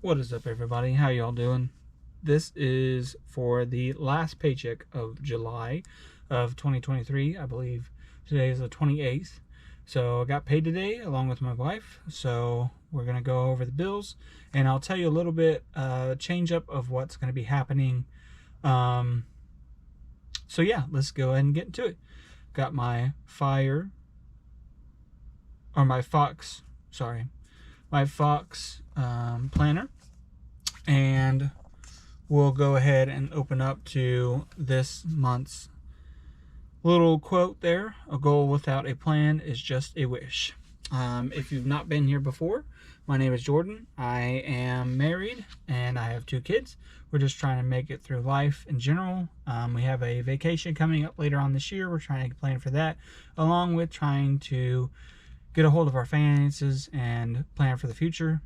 What is up, everybody? How y'all doing? This is for the last paycheck of July of 2023. I believe today is the 28th. So I got paid today along with my wife. So we're going to go over the bills and I'll tell you a little bit change up of what's going to be happening. So yeah, let's go ahead and get into it. Got my Fox planner, and we'll go ahead and open up to this month's little quote there. A goal without a plan is just a wish. If you've not been here before, my name is Jordan. I am married and I have 2 kids. We're just trying to make it through life in general. We have a vacation coming up later on this year. We're trying to plan for that, along with trying to get a hold of our finances and plan for the future.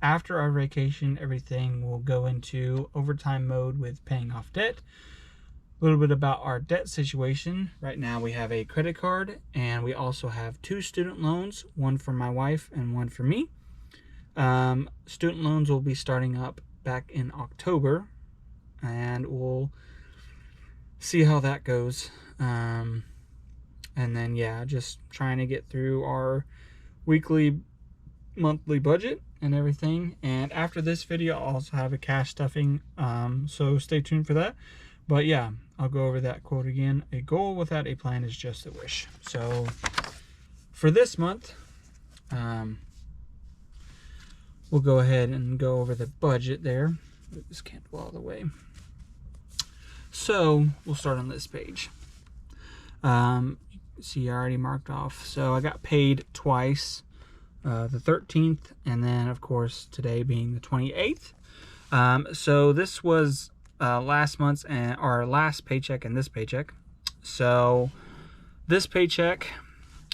After our vacation, everything will go into overtime mode with paying off debt. A little bit about our debt situation. Right now we have a credit card and we also have 2 student loans, one for my wife and one for me. Student loans will be starting up back in October and we'll see how that goes. And then, yeah, just trying to get through our weekly, monthly budget and everything. And after this video, I'll also have a cash stuffing, so stay tuned for that. But yeah, I'll go over that quote again. A goal without a plan is just a wish. So for this month, we'll go ahead and go over the budget there. Move this candle all the way. So we'll start on this page. See, I already marked off. So I got paid twice, the 13th, and then of course today being the 28th. So this was last month's and our last paycheck and this paycheck. So this paycheck,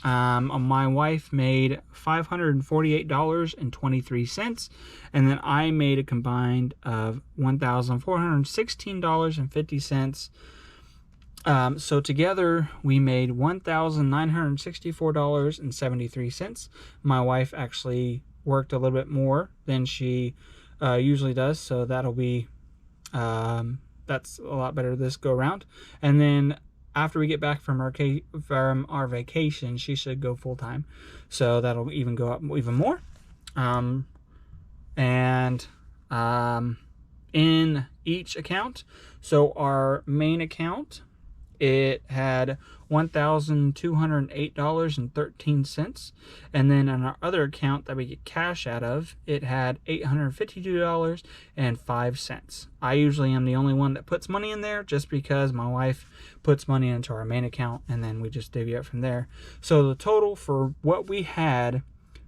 my wife made $548.23, and then I made a combined of $1,416.50. So together we made $1,964.73. My wife actually worked a little bit more than she usually does, so that'll be that's a lot better this go around. And then after we get back from our vacation, she should go full time, so that'll even go up even more. In each account, so our main account, it had $1,208.13, and then on our other account that we get cash out of, it had $852.05. I usually am the only one that puts money in there, just because my wife puts money into our main account and then we just divvy up from there. So the total for what we had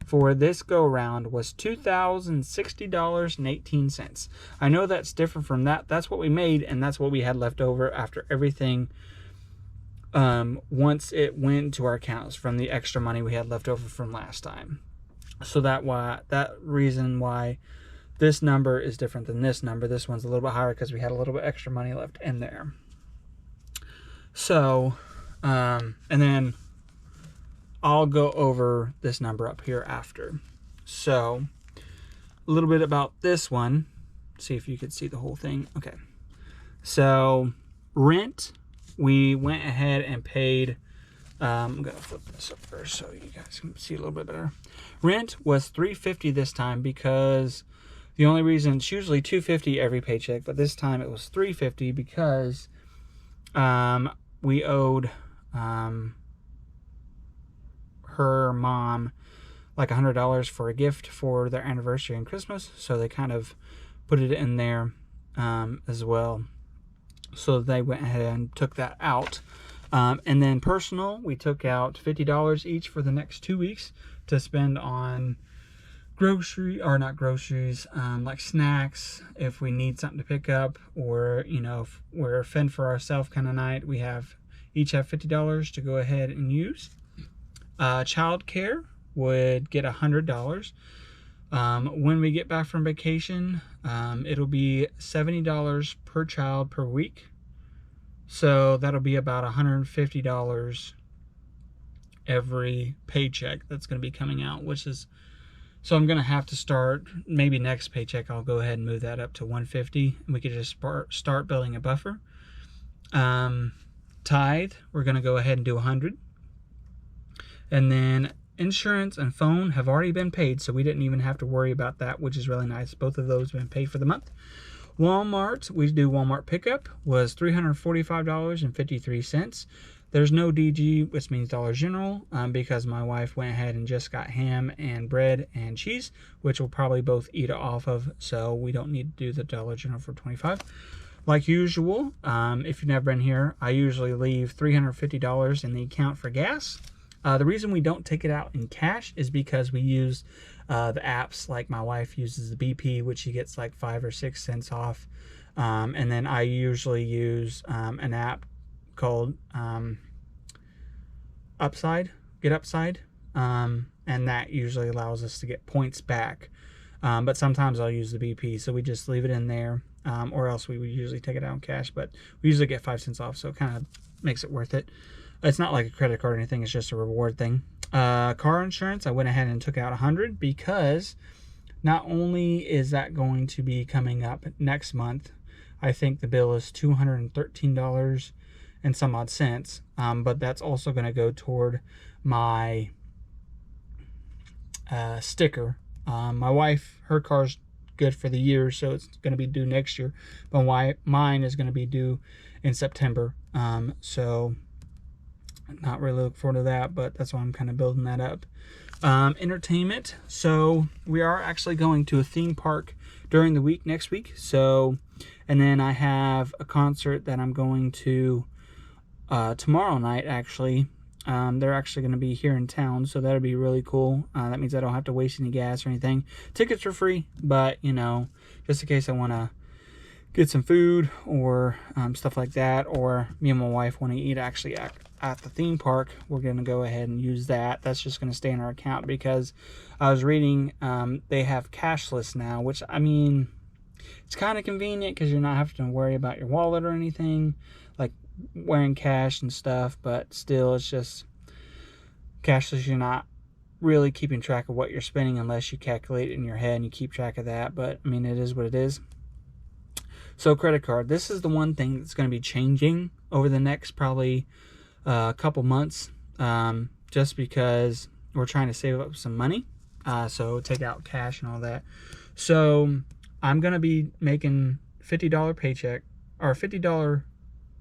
for this go around was $2,060.18. I know that's different from that. That's what we made, and that's what we had left over after everything. Once it went to our accounts from the extra money we had left over from last time. So that reason why this number is different than this number. This one's a little bit higher because we had a little bit extra money left in there. So, and then I'll go over this number up here after. So, a little bit about this one. See if you could see the whole thing. Okay. So, rent, we went ahead and paid, I'm going to flip this up first so you guys can see a little bit better. Rent was $350 this time, because the only reason, it's usually $250 every paycheck, but this time it was $350 because we owed her mom like $100 for a gift for their anniversary and Christmas, so they kind of put it in there as well. So they went ahead and took that out. And then personal, we took out $50 each for the next 2 weeks to spend on like snacks, if we need something to pick up, or, you know, if we're fend for ourselves kind of night, we each have $50 to go ahead and use. Child care would get $100. When we get back from vacation, it'll be $70 per child per week. So that'll be about $150 every paycheck that's going to be coming out, which is So I'm going to have to start, maybe next paycheck, I'll go ahead and move that up to 150, and we could just start building a buffer. Tithe, we're going to go ahead and do 100. And then insurance and phone have already been paid, so we didn't even have to worry about that, which is really nice. Both of those have been paid for the month. Walmart, we do Walmart pickup, was $345.53. There's no DG, which means Dollar General, because my wife went ahead and just got ham and bread and cheese, which we'll probably both eat off of, so we don't need to do the Dollar General for $25. Like usual, if you've never been here, I usually leave $350 in the account for gas. The reason we don't take it out in cash is because we use the apps. Like my wife uses the BP, which she gets like 5 or 6 cents off. And then I usually use an app called Get Upside. And that usually allows us to get points back. But sometimes I'll use the BP, so we just leave it in there. Or else we would usually take it out in cash, but we usually get 5 cents off, so it kind of makes it worth it. It's not like a credit card or anything, it's just a reward thing. Car insurance, I went ahead and took out 100 because not only is that going to be coming up next month, I think the bill is $213 and some odd cents, but that's also going to go toward my sticker. My wife, her car's good for the year, so it's going to be due next year, but mine is going to be due in September, so not really looking forward to that, but that's why I'm kind of building that up. Entertainment, so we are actually going to a theme park during the week next week, so, and then I have a concert that I'm going to tomorrow night, actually. They're actually going to be here in town, so that'll be really cool. That means I don't have to waste any gas or anything. Tickets are free, but, you know, just in case I want to get some food or stuff like that, or me and my wife want to eat actually at the theme park, we're going to go ahead and use that. That's just going to stay in our account, because I was reading they have cashless now, which, I mean, it's kind of convenient because you're not having to worry about your wallet or anything, like wearing cash and stuff, but still, it's just cashless. You're not really keeping track of what you're spending unless you calculate it in your head and you keep track of that, but I mean, it is what it is. So credit card, this is the one thing that's going to be changing over the next probably couple months, just because we're trying to save up some money, so take out cash and all that. So I'm going to be making $50 paycheck, or $50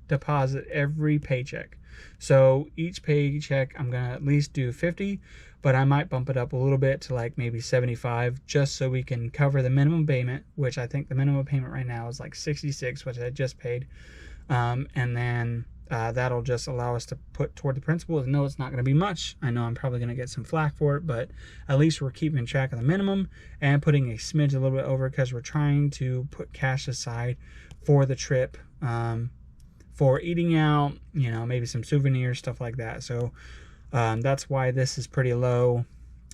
deposit every paycheck. So each paycheck I'm going to at least do 50, but I might bump it up a little bit to like maybe 75, just so we can cover the minimum payment, which I think the minimum payment right now is like 66, which I just paid. And then that'll just allow us to put toward the principal. I know it's not going to be much. I know I'm probably going to get some flack for it, but at least we're keeping track of the minimum and putting a smidge a little bit over, because we're trying to put cash aside for the trip, for eating out, you know, maybe some souvenirs, stuff like that. So that's why this is pretty low,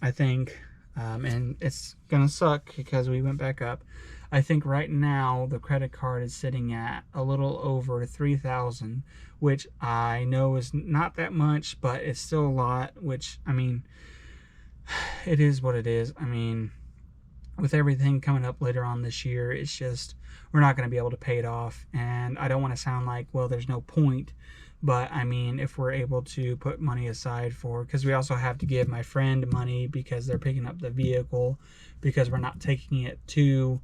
I think, and it's gonna suck because we went back up. I think right now the credit card is sitting at a little over $3,000, which I know is not that much, but it's still a lot, which, I mean, it is what it is. I mean, with everything coming up later on this year, it's just, we're not going to be able to pay it off. And I don't want to sound like, well, there's no point, but I mean, if we're able to put money aside for, because we also have to give my friend money because they're picking up the vehicle, because we're not taking it to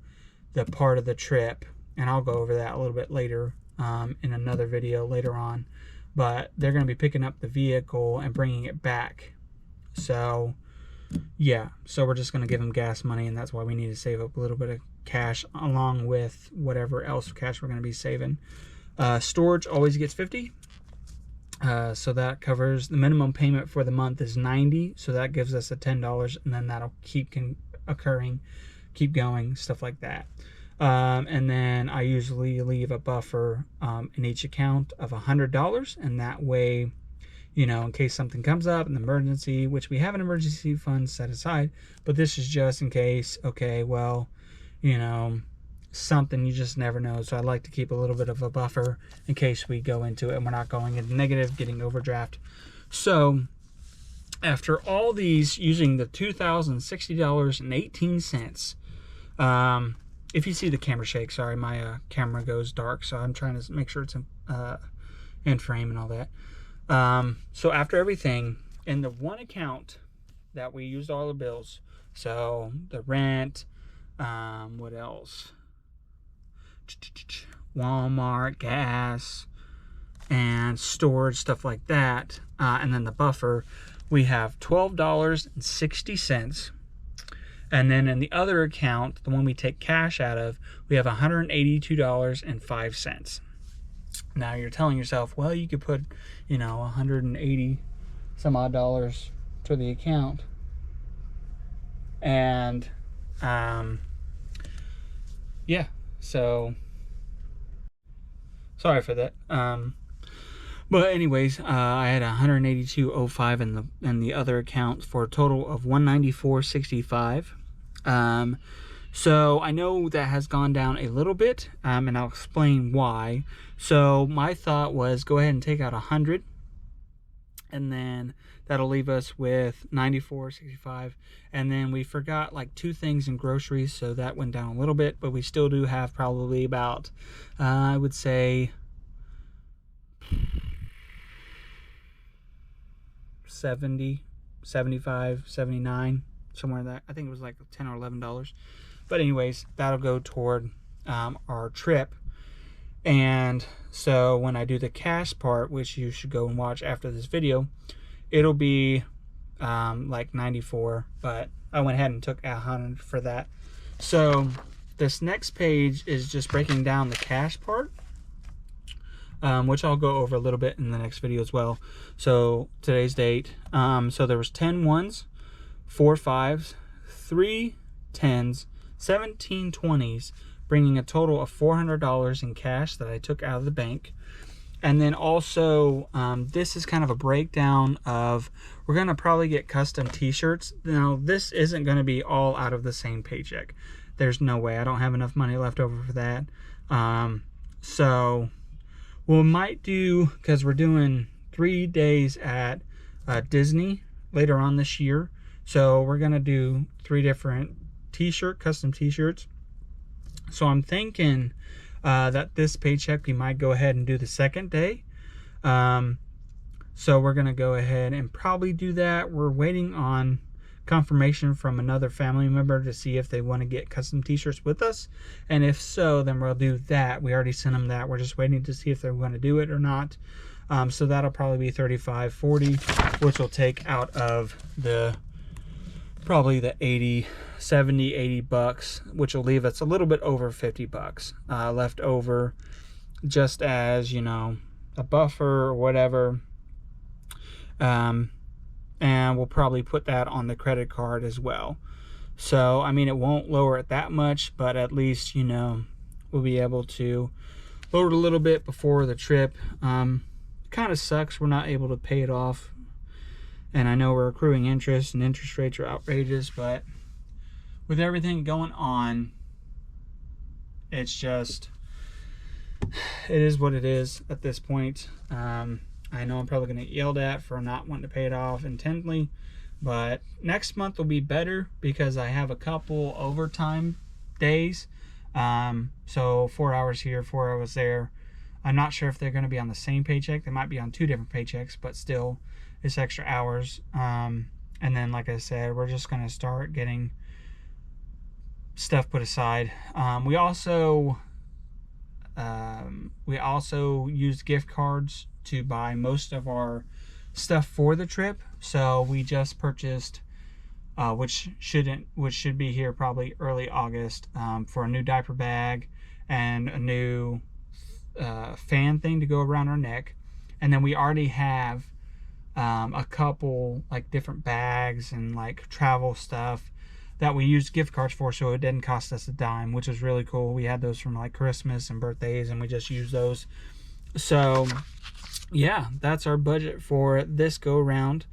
the part of the trip, and I'll go over that a little bit later in another video later on, but they're going to be picking up the vehicle and bringing it back. So yeah, so we're just going to give them gas money, and that's why we need to save up a little bit of cash along with whatever else cash we're going to be saving. Storage always gets 50, so that covers the minimum payment for the month is 90, so that gives us a $10, and then that'll keep occurring, keep going, stuff like that. And then I usually leave a buffer in each account of $100, and that way, you know, in case something comes up, an emergency, which we have an emergency fund set aside, but this is just in case. Okay, well, you know, something, you just never know. So I like to keep a little bit of a buffer in case we go into it and we're not going into negative, getting overdraft. So after all these, using the $2,060.18. If you see the camera shake, sorry, my camera goes dark, so I'm trying to make sure it's in frame and all that. So after everything, in the one account that we used all the bills, so the rent, what else? Walmart, gas, and storage, stuff like that, and then the buffer, we have $12.60. And then in the other account, the one we take cash out of, we have $182.05. Now you're telling yourself, well, you could put, 180 some odd dollars to the account. And, yeah, so sorry for that. But anyways, I had $182.05 in the other account for a total of $194.65. So I know that has gone down a little bit, and I'll explain why. So my thought was go ahead and take out 100, and then that'll leave us with $94.65. And then we forgot like 2 things in groceries, so that went down a little bit, but we still do have probably about, I would say, 70, 75, 79, somewhere in that. I think it was like $10 or $11. But anyways, that'll go toward our trip. And so when I do the cash part, which you should go and watch after this video, it'll be like 94, but I went ahead and took 100 for that. So this next page is just breaking down the cash part, which I'll go over a little bit in the next video as well. So today's date, so there was 10 ones, 4 5s, 3 10s, 17 20s, bringing a total of $400 in cash that I took out of the bank. And then also, this is kind of a breakdown of, we're going to probably get custom t-shirts. Now, this isn't going to be all out of the same paycheck. There's no way. I don't have enough money left over for that. So we might do, because we're doing 3 days at Disney later on this year. So we're going to do 3 different custom t-shirts. So I'm thinking that this paycheck, we might go ahead and do the second day. So we're going to go ahead and probably do that. We're waiting on confirmation from another family member to see if they want to get custom t-shirts with us. And if so, then we'll do that. We already sent them that. We're just waiting to see if they're going to do it or not. So that'll probably be $35, $40, which will take out of probably the 70, 80 bucks, which will leave us a little bit over 50 bucks left over, just as, a buffer or whatever. And we'll probably put that on the credit card as well. So, I mean, it won't lower it that much, but at least, we'll be able to lower it a little bit before the trip. Kind of sucks we're not able to pay it off. And I know we're accruing interest, and interest rates are outrageous, but with everything going on, it's just, it is what it is at this point. I know I'm probably going to get yelled at for not wanting to pay it off intently, but next month will be better because I have a couple overtime days. So 4 hours here, 4 hours there. I'm not sure if they're going to be on the same paycheck. They might be on 2 different paychecks, but still, it's extra hours. And then, like I said, we're just going to start getting stuff put aside. We also used gift cards to buy most of our stuff for the trip. So we just purchased, which should be here probably early August, for a new diaper bag and a new fan thing to go around our neck. And then we already have a couple like different bags and like travel stuff that we used gift cards for, so it didn't cost us a dime, which is really cool. We had those from like Christmas and birthdays, and we just used those. So yeah, that's our budget for this go round.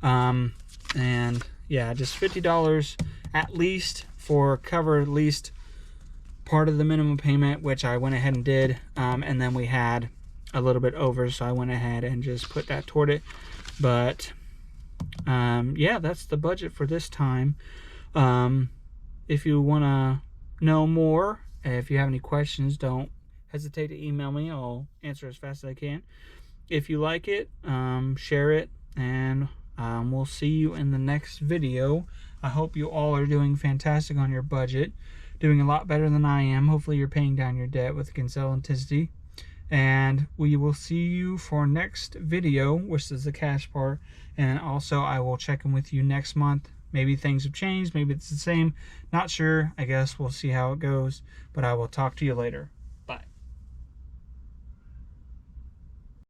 And yeah, just $50 at least for cover at least part of the minimum payment, which I went ahead and did. And then we had a little bit over, so I went ahead and just put that toward it. But yeah, that's the budget for this time. If you want to know more, if you have any questions, don't hesitate to email me. I'll answer as fast as I can. If you like it, share it, and we'll see you in the next video. I hope you all are doing fantastic on your budget, doing a lot better than I am. Hopefully you're paying down your debt with Kinsale and Tisdey. And we will see you for next video, which is the cash part. And also I will check in with you next month. Maybe things have changed, maybe it's the same, not sure. I guess we'll see how it goes, but I will talk to you later.